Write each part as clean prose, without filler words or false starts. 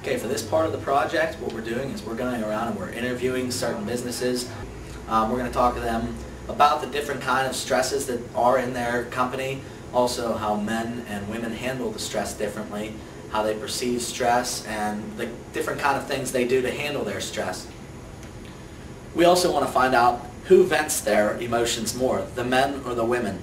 Okay, for this part of the project, what we're doing is we're going around and we're interviewing certain businesses. We're going to talk to them about the different kind of stresses that are in their company, also how men and women handle the stress differently, how they perceive stress, and the different kind of things they do to handle their stress. We also want to find out who vents their emotions more, the men or the women.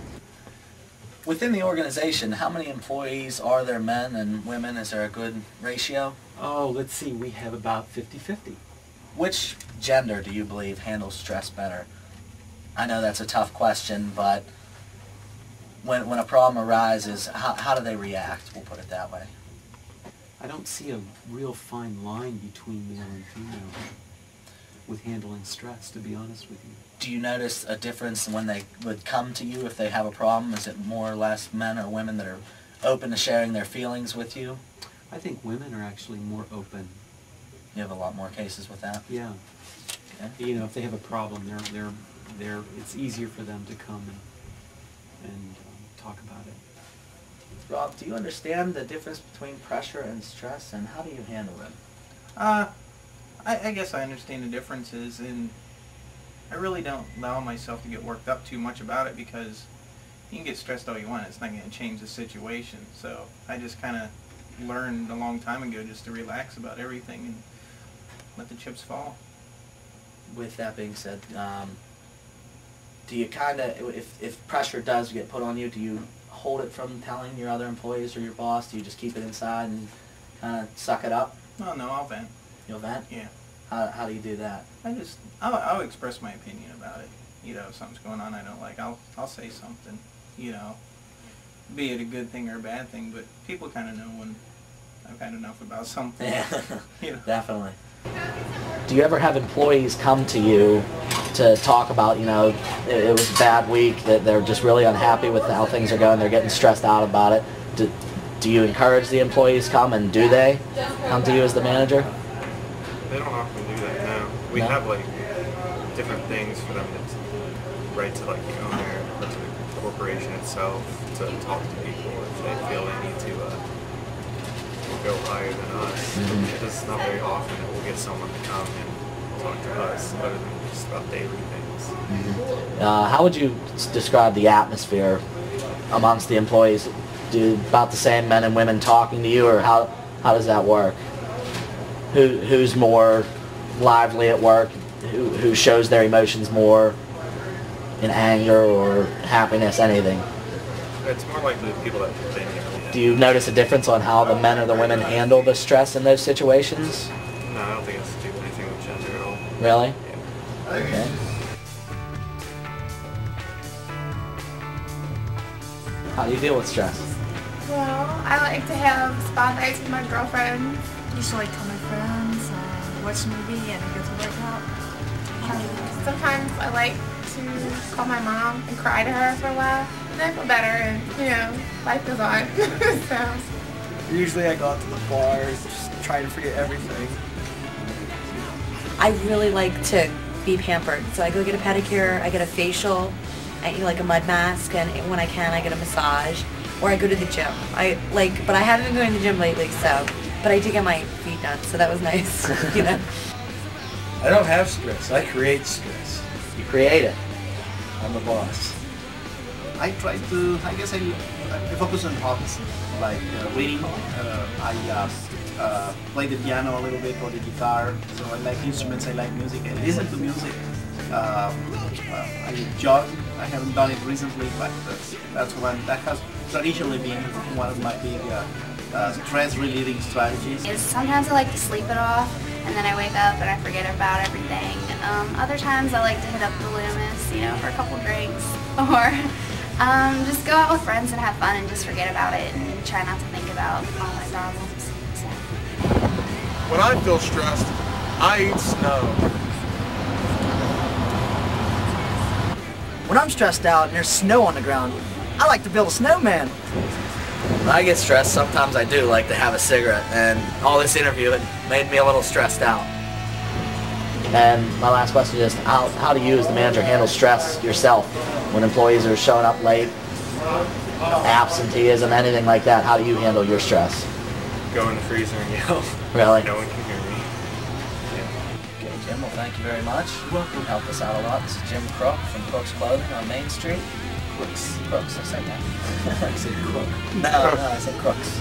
Within the organization, how many employees are there, men and women? Is there a good ratio? Oh, let's see, we have about 50-50. Which gender do you believe handles stress better? I know that's a tough question, but when a problem arises, how do they react? We'll put it that way. I don't see a real fine line between male and female with handling stress, to be honest with you. Do you notice a difference when they would come to you if they have a problem? Is it more or less men or women that are open to sharing their feelings with you? I think women are actually more open. You have a lot more cases with that? Yeah. Okay. You know, if they have a problem, it's easier for them to come and talk about it. Rob, do you understand the difference between pressure and stress, and how do you handle them? I guess I understand the differences, and I really don't allow myself to get worked up too much about it, because you can get stressed all you want. It's not going to change the situation. So I just kind of learned a long time ago just to relax about everything and let the chips fall. With that being said, do you kind of, if pressure does get put on you, do you hold it from telling your other employees or your boss? Do you just keep it inside and kind of suck it up? Oh no, I'll vent. You'll vent? Yeah. How do you do that? I'll express my opinion about it. You know, if something's going on I don't like, I'll say something. You know, be it a good thing or a bad thing, but people kind of know when I've had enough about something. Yeah, you know. Definitely. Do you ever have employees come to you to talk about, you know, it was a bad week, that they're just really unhappy with how things are going, they're getting stressed out about it? Do you encourage the employees come, and do they come to you as the manager? They don't often do that, no. We have like different things for them to write to like the owner or to the corporation itself to talk to people if they feel they need to go higher than us. It's just not very often that we'll get someone to come and talk to us other than just about daily things. How would you describe the atmosphere amongst the employees? Do about the same men and women talking to you, or how does that work? Who's more lively at work? Who shows their emotions more in anger or happiness, anything? It's more likely the people that have been here. Do you notice a difference on how the men or the women handle the stress in those situations? No, I don't think it has to do with anything with gender at all. Really? Yeah. Okay. How do you deal with stress? Well, I like to have spa nights with my girlfriends. Usually tell my friends, watch a movie, and go to work out. Sometimes I like to call my mom and cry to her for a while, and then I feel better, and you know, life goes on. So. Usually I go out to the bar, just try to forget everything. I really like to be pampered, so I go get a pedicure, I get a facial, I eat like a mud mask, and when I can I get a massage, or I go to the gym. But I haven't been going to the gym lately, so, but I did get my feet done, so that was nice, you know. I don't have stress, I create stress. You create it. I'm the boss. I try to, I guess I focus on hobbies, like reading. I play the piano a little bit, or the guitar, so I like instruments, I like music, I listen to music. I jog. I haven't done it recently, but that has traditionally been one of my big stress relieving strategies. Sometimes I like to sleep it off, and then I wake up and I forget about everything. Other times I like to hit up the Loomis, you know, for a couple drinks, or just go out with friends and have fun and just forget about it and try not to think about all my problems. So. When I feel stressed, I eat snow. When I'm stressed out and there's snow on the ground, I like to build a snowman. When I get stressed, sometimes I do like to have a cigarette, and all this interview had made me a little stressed out. And my last question is, how do you as the manager handle stress yourself when employees are showing up late, absenteeism, anything like that? How do you handle your stress? go in the freezer and yell. Really? No one can hear me. Okay, Jim, well thank you very much. You're welcome. You helped us out a lot. This is Jim Crook from Crook's Clothing on Main Street. Crooks, I said that. I said crook. No, I said Crooks.